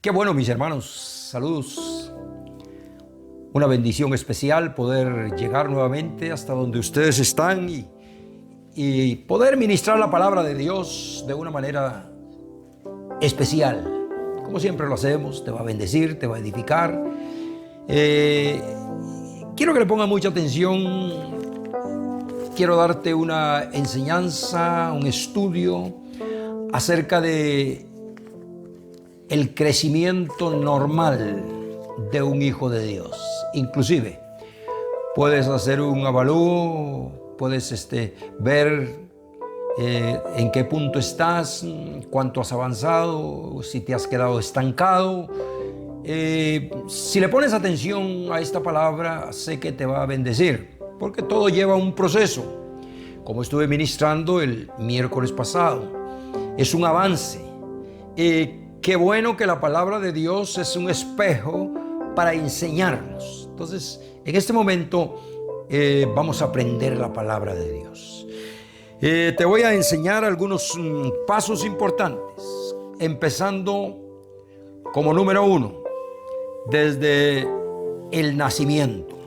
Qué bueno, mis hermanos, saludos. Una bendición especial poder llegar nuevamente hasta donde ustedes están y poder ministrar la palabra de Dios de una manera especial. Como siempre lo hacemos, te va a bendecir, te va a edificar. Quiero que le pongan mucha atención. Quiero darte una enseñanza, un estudio acerca de el crecimiento normal de un hijo de Dios. Inclusive, puedes hacer un avalúo, puedes ver en qué punto estás, cuánto has avanzado, si te has quedado estancado. Si le pones atención a esta palabra, sé que te va a bendecir, porque todo lleva un proceso. Como estuve ministrando el miércoles pasado, es un avance. Qué bueno que la palabra de Dios es un espejo para enseñarnos. Entonces, en este momento vamos a aprender la palabra de Dios. Te voy a enseñar algunos pasos importantes, empezando como número 1, desde el nacimiento.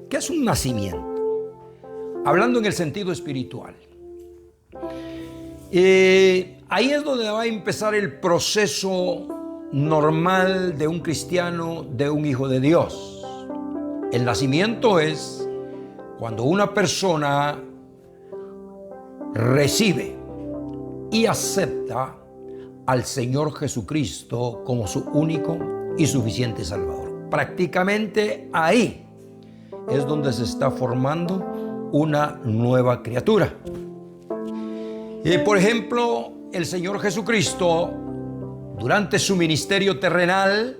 ¿Qué es un nacimiento? Hablando en el sentido espiritual. Ahí es donde va a empezar el proceso normal de un cristiano, de un hijo de Dios. El nacimiento es cuando una persona recibe y acepta al Señor Jesucristo como su único y suficiente Salvador. Prácticamente ahí es donde se está formando una nueva criatura. Por ejemplo, el Señor Jesucristo, durante su ministerio terrenal,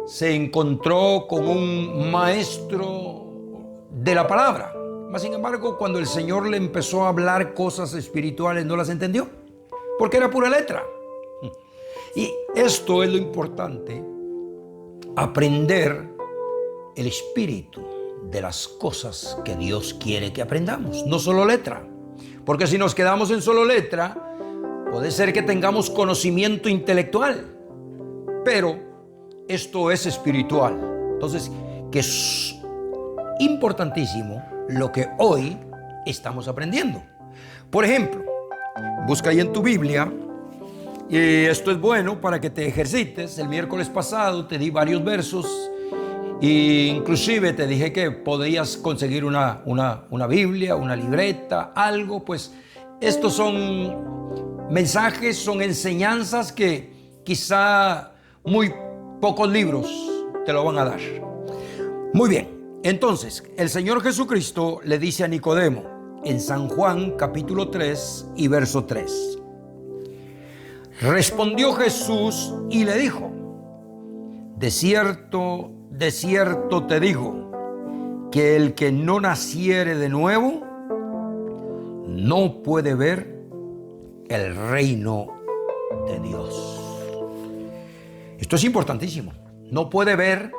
se encontró con un maestro de la palabra. Mas, sin embargo, cuando el Señor le empezó a hablar cosas espirituales, no las entendió, porque era pura letra. Y esto es lo importante, aprender el espíritu de las cosas que Dios quiere que aprendamos, no solo letra. Porque si nos quedamos en solo letra, puede ser que tengamos conocimiento intelectual, pero esto es espiritual. Entonces, que es importantísimo lo que hoy estamos aprendiendo. Por ejemplo, busca ahí en tu Biblia, y esto es bueno para que te ejercites. El miércoles pasado te di varios versos, e inclusive te dije que podías conseguir una Biblia, una libreta, algo. Pues estos son mensajes, son enseñanzas que quizá muy pocos libros te lo van a dar. Muy bien, entonces el Señor Jesucristo le dice a Nicodemo en San Juan capítulo 3 y verso 3. Respondió Jesús y le dijo: de cierto te digo, que el que no naciere de nuevo no puede ver el reino de Dios. Esto es importantísimo. No puede ver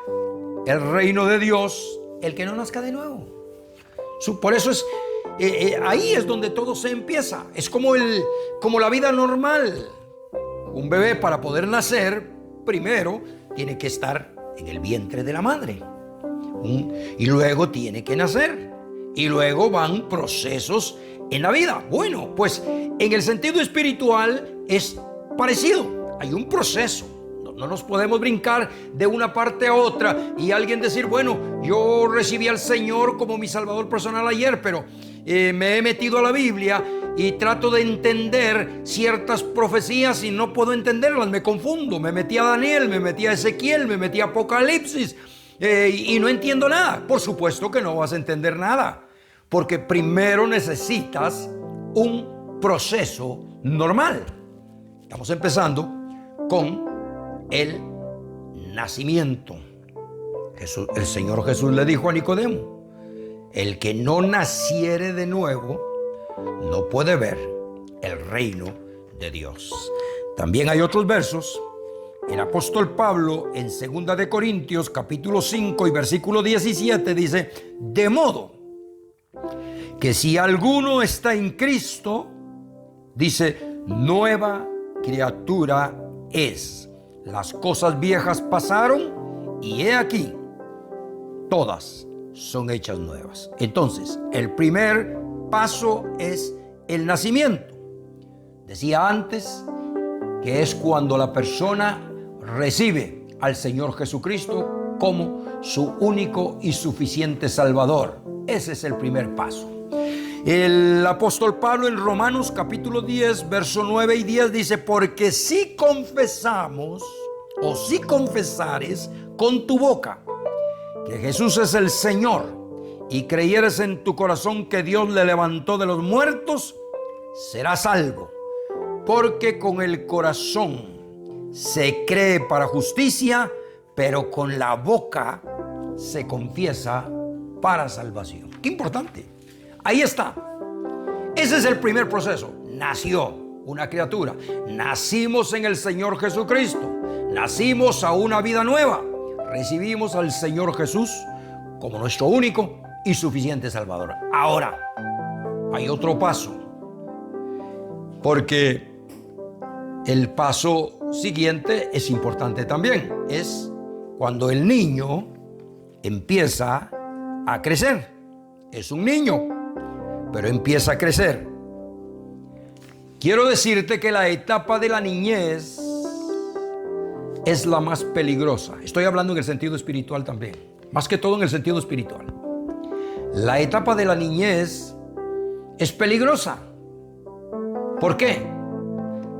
el reino de Dios el que no nazca de nuevo. Por eso ahí es donde todo se empieza. Es como la vida normal. Un bebé, para poder nacer, primero tiene que estar en el vientre de la madre, y luego tiene que nacer, y luego van procesos en la vida. Bueno, pues en el sentido espiritual es parecido. Hay un proceso. No nos podemos brincar de una parte a otra y alguien decir: bueno, yo recibí al Señor como mi Salvador personal ayer, pero me he metido a la Biblia y trato de entender ciertas profecías y no puedo entenderlas, me confundo. Me metí a Daniel, me metí a Ezequiel, me metí a Apocalipsis y no entiendo nada. Por supuesto que no vas a entender nada, porque primero necesitas un proceso normal. Estamos empezando con el nacimiento. El Señor Jesús le dijo a Nicodemo: el que no naciere de nuevo no puede ver el reino de Dios. También hay otros versos. El apóstol Pablo en 2 de Corintios capítulo 5 y versículo 17 dice: de modo que si alguno está en Cristo, dice, nueva criatura es. las cosas viejas pasaron y he aquí, todas son hechas nuevas. Entonces, el primer paso es el nacimiento. Decía antes que es cuando la persona recibe al Señor Jesucristo como su único y suficiente Salvador. Ese es el primer paso. El apóstol Pablo en Romanos capítulo 10, verso 9 y 10 dice: porque si confesamos o si confesares con tu boca que Jesús es el Señor y creyeres en tu corazón que Dios le levantó de los muertos, serás salvo. Porque con el corazón se cree para justicia, pero con la boca se confiesa para salvación. Qué importante. Ahí está. Ese es el primer proceso. Nació una criatura. Nacimos en el Señor Jesucristo. Nacimos a una vida nueva. Recibimos al Señor Jesús como nuestro único y suficiente Salvador. Ahora, hay otro paso. Porque el paso siguiente es importante también. Es cuando el niño empieza a crecer. Es un niño, pero empieza a crecer. Quiero decirte que la etapa de la niñez es la más peligrosa. Estoy hablando en el sentido espiritual también. Más que todo en el sentido espiritual. La etapa de la niñez es peligrosa. ¿Por qué?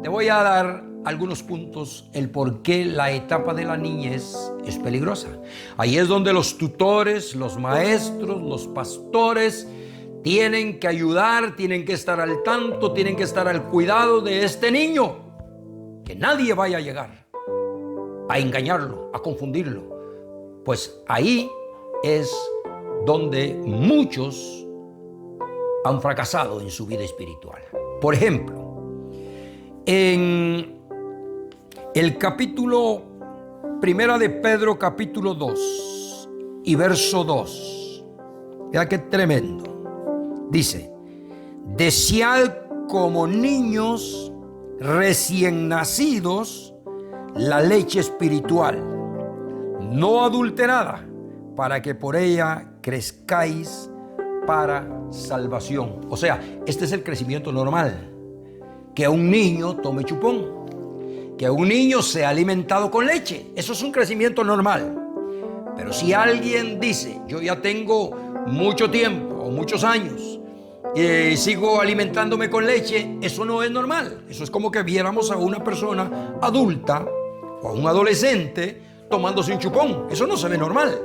Te voy a dar algunos puntos el por qué la etapa de la niñez es peligrosa. Ahí es donde los tutores, los maestros, los pastores tienen que ayudar, tienen que estar al tanto, tienen que estar al cuidado de este niño. Que nadie vaya a llegar a engañarlo, a confundirlo. Pues ahí es donde muchos han fracasado en su vida espiritual. Por ejemplo, en el capítulo primera de Pedro, capítulo 2 y verso 2. Vea qué tremendo. Dice: desead como niños recién nacidos la leche espiritual, no adulterada, para que por ella crezcáis para salvación. O sea, este es el crecimiento normal. Que un niño tome chupón, que un niño sea alimentado con leche. Eso es un crecimiento normal. Pero si alguien dice: yo ya tengo mucho tiempo o muchos años y sigo alimentándome con leche, eso no es normal. Eso es como que viéramos a una persona adulta o a un adolescente tomándose un chupón. Eso no se ve normal.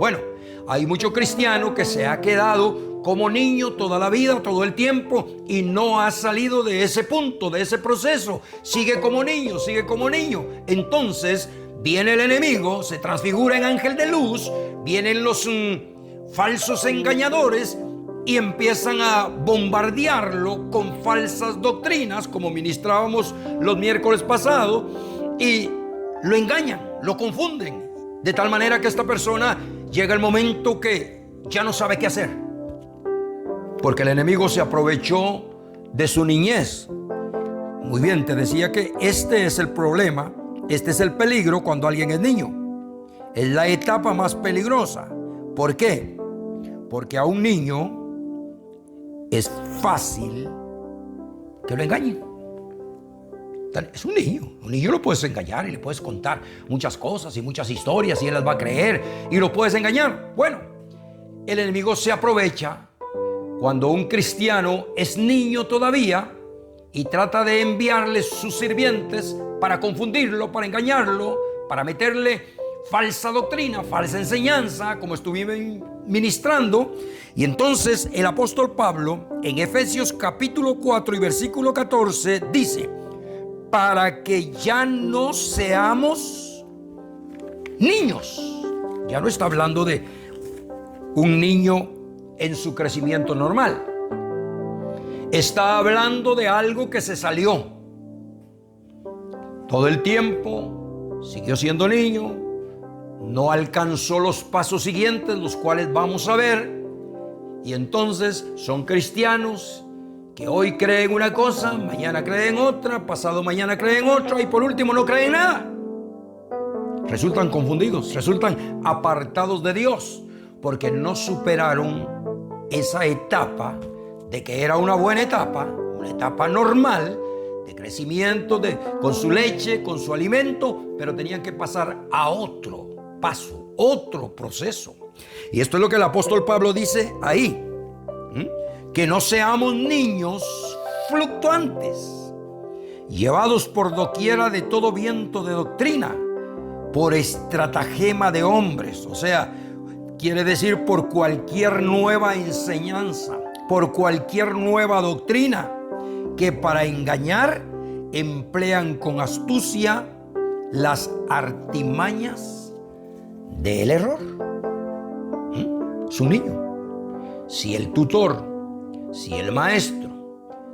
Bueno, hay mucho cristiano que se ha quedado como niño toda la vida, todo el tiempo, y no ha salido de ese punto, de ese proceso. Sigue como niño, sigue como niño. Entonces viene el enemigo, se transfigura en ángel de luz, vienen los falsos engañadores y empiezan a bombardearlo con falsas doctrinas, como ministrábamos los miércoles pasados, y lo engañan, lo confunden, de tal manera que esta persona llega el momento que ya no sabe qué hacer. Porque el enemigo se aprovechó de su niñez. Muy bien, te decía que este es el problema, este es el peligro cuando alguien es niño. Es la etapa más peligrosa. ¿Por qué? Porque a un niño es fácil que lo engañen. Es un niño lo puedes engañar y le puedes contar muchas cosas y muchas historias y él las va a creer y lo puedes engañar. Bueno, el enemigo se aprovecha cuando un cristiano es niño todavía y trata de enviarle sus sirvientes para confundirlo, para engañarlo, para meterle falsa doctrina, falsa enseñanza, como estuve ministrando. Y entonces el apóstol Pablo en Efesios capítulo 4 y versículo 14 dice: para que ya no seamos niños. Ya no está hablando de un niño en su crecimiento normal. Está hablando de algo que se salió. Todo el tiempo siguió siendo niño, no alcanzó los pasos siguientes, los cuales vamos a ver, y entonces son cristianos que hoy creen una cosa, mañana creen otra, pasado mañana creen otra y por último no creen nada. resultan confundidos, resultan apartados de Dios, porque no superaron esa etapa de que era una buena etapa, una etapa normal de crecimiento, con su leche, con su alimento, pero tenían que pasar a otro paso, otro proceso. Y esto es lo que el apóstol Pablo dice ahí, que no seamos niños fluctuantes, llevados por doquiera de todo viento de doctrina, por estratagema de hombres, o sea, quiere decir por cualquier nueva enseñanza, por cualquier nueva doctrina, que para engañar emplean con astucia las artimañas del error. Es un niño. Si el tutor, si el maestro,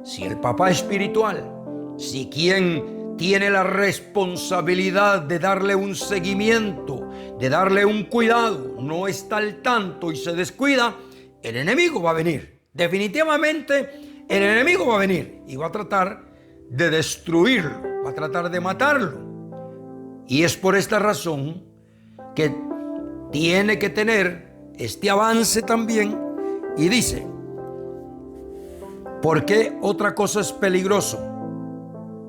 si el papá espiritual, si quien tiene la responsabilidad de darle un seguimiento, de darle un cuidado, no está al tanto y se descuida, el enemigo va a venir. Definitivamente el enemigo va a venir y va a tratar de destruirlo, va a tratar de matarlo. Y es por esta razón que tiene que tener este avance también. Y dice, ¿por qué otra cosa es peligroso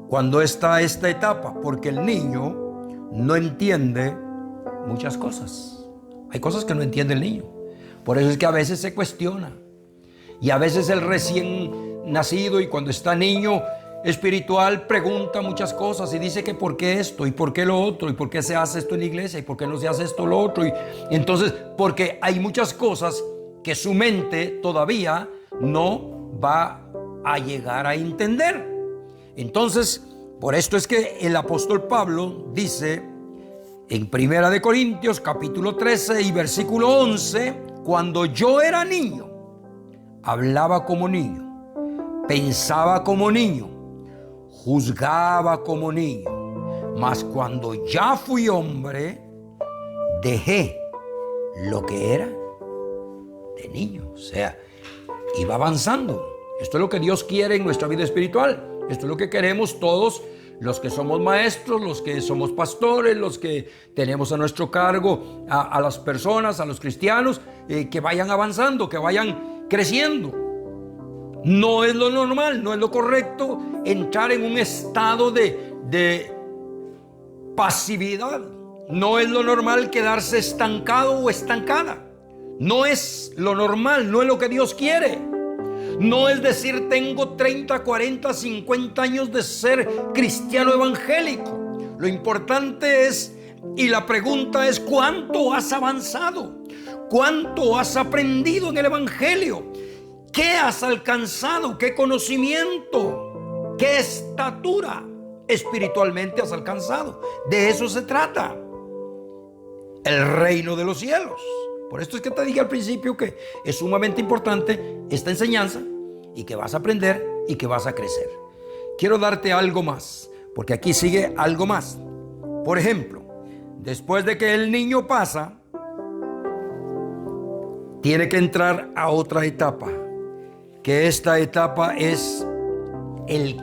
cuando está esta etapa? Porque el niño no entiende muchas cosas. Hay cosas que no entiende el niño. Por eso es que a veces se cuestiona. Y a veces el recién nacido, y cuando está niño espiritual, pregunta muchas cosas y dice que por qué esto y por qué lo otro y por qué se hace esto en la iglesia y por qué no se hace esto lo otro. Y entonces, porque hay muchas cosas que su mente todavía no va a llegar a entender. Entonces, por esto es que el apóstol Pablo dice en 1 Corintios capítulo 13 y versículo 11, cuando yo era niño, hablaba como niño, pensaba como niño, juzgaba como niño, mas cuando ya fui hombre, dejé lo que era de niño. O sea, iba avanzando. Esto es lo que Dios quiere en nuestra vida espiritual. Esto es lo que queremos todos los que somos maestros, los que somos pastores, los que tenemos a nuestro cargo a las personas, a los cristianos, que vayan avanzando, que vayan creciendo. No es lo normal, no es lo correcto entrar en un estado de pasividad. No es lo normal quedarse estancado o estancada. No es lo normal, no es lo que Dios quiere. No es decir, tengo 30, 40, 50 años de ser cristiano evangélico. Lo importante es, y la pregunta es, ¿cuánto has avanzado? ¿Cuánto has aprendido en el evangelio? ¿Qué has alcanzado? ¿Qué conocimiento? ¿Qué estatura espiritualmente has alcanzado? De eso se trata el reino de los cielos. Por esto es que te dije al principio que es sumamente importante esta enseñanza y que vas a aprender y que vas a crecer. Quiero darte algo más, porque aquí sigue algo más. Por ejemplo, después de que el niño pasa, tiene que entrar a otra etapa, que esta etapa es el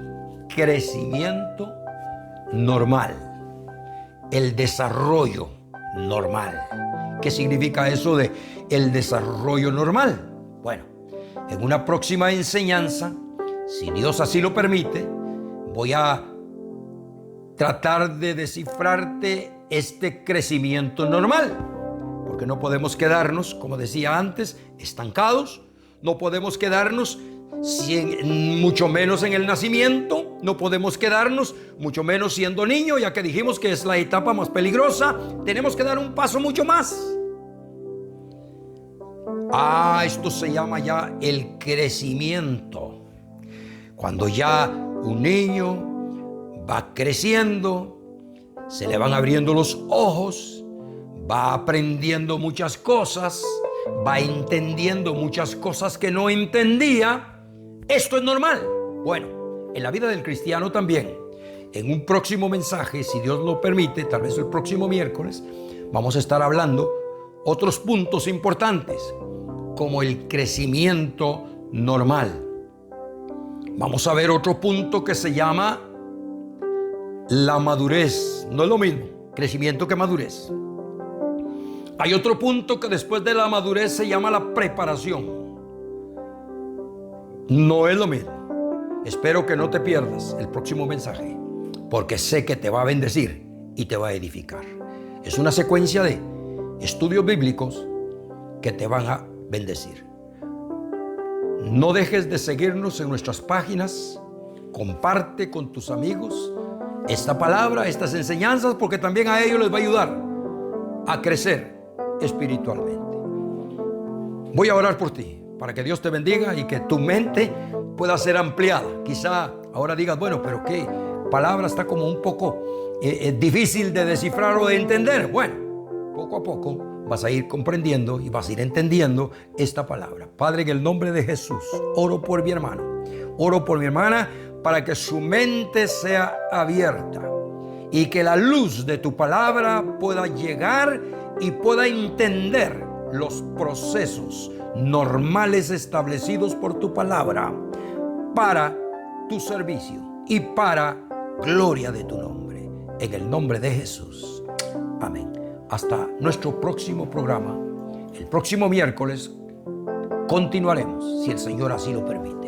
crecimiento normal, el desarrollo normal. ¿Qué significa eso de el desarrollo normal? Bueno, en una próxima enseñanza, si Dios así lo permite, voy a tratar de descifrarte este crecimiento normal. Porque no podemos quedarnos, como decía antes, estancados. No podemos quedarnos mucho menos en el nacimiento. No podemos quedarnos mucho menos siendo niño, ya que dijimos que es la etapa más peligrosa. Tenemos que dar un paso mucho más. Esto se llama ya el crecimiento. Cuando ya un niño va creciendo, se le van abriendo los ojos, va aprendiendo muchas cosas, va entendiendo muchas cosas que no entendía. Esto es normal. Bueno, en la vida del cristiano también. En un próximo mensaje, si Dios lo permite, tal vez el próximo miércoles, vamos a estar hablando otros puntos importantes, como el crecimiento normal. Vamos a ver otro punto que se llama la madurez. No es lo mismo. crecimiento que madurez. Hay otro punto que después de la madurez se llama la preparación. No es lo mismo. Espero que no te pierdas el próximo mensaje, porque sé que te va a bendecir y te va a edificar. Es una secuencia de estudios bíblicos que te van a bendecir. No dejes de seguirnos en nuestras páginas. Comparte con tus amigos esta palabra, estas enseñanzas, porque también a ellos les va a ayudar a crecer espiritualmente. Voy a orar por ti, para que Dios te bendiga y que tu mente pueda ser ampliada. Quizá ahora digas, bueno, pero qué palabra está como un poco difícil de descifrar o de entender. Bueno, poco a poco vas a ir comprendiendo y vas a ir entendiendo esta palabra. Padre, en el nombre de Jesús, oro por mi hermano, oro por mi hermana, para que su mente sea abierta y que la luz de tu palabra pueda llegar y pueda entender los procesos normales establecidos por tu palabra para tu servicio y para gloria de tu nombre. En el nombre de Jesús. Amén. Hasta nuestro próximo programa. El próximo miércoles continuaremos, si el Señor así lo permite.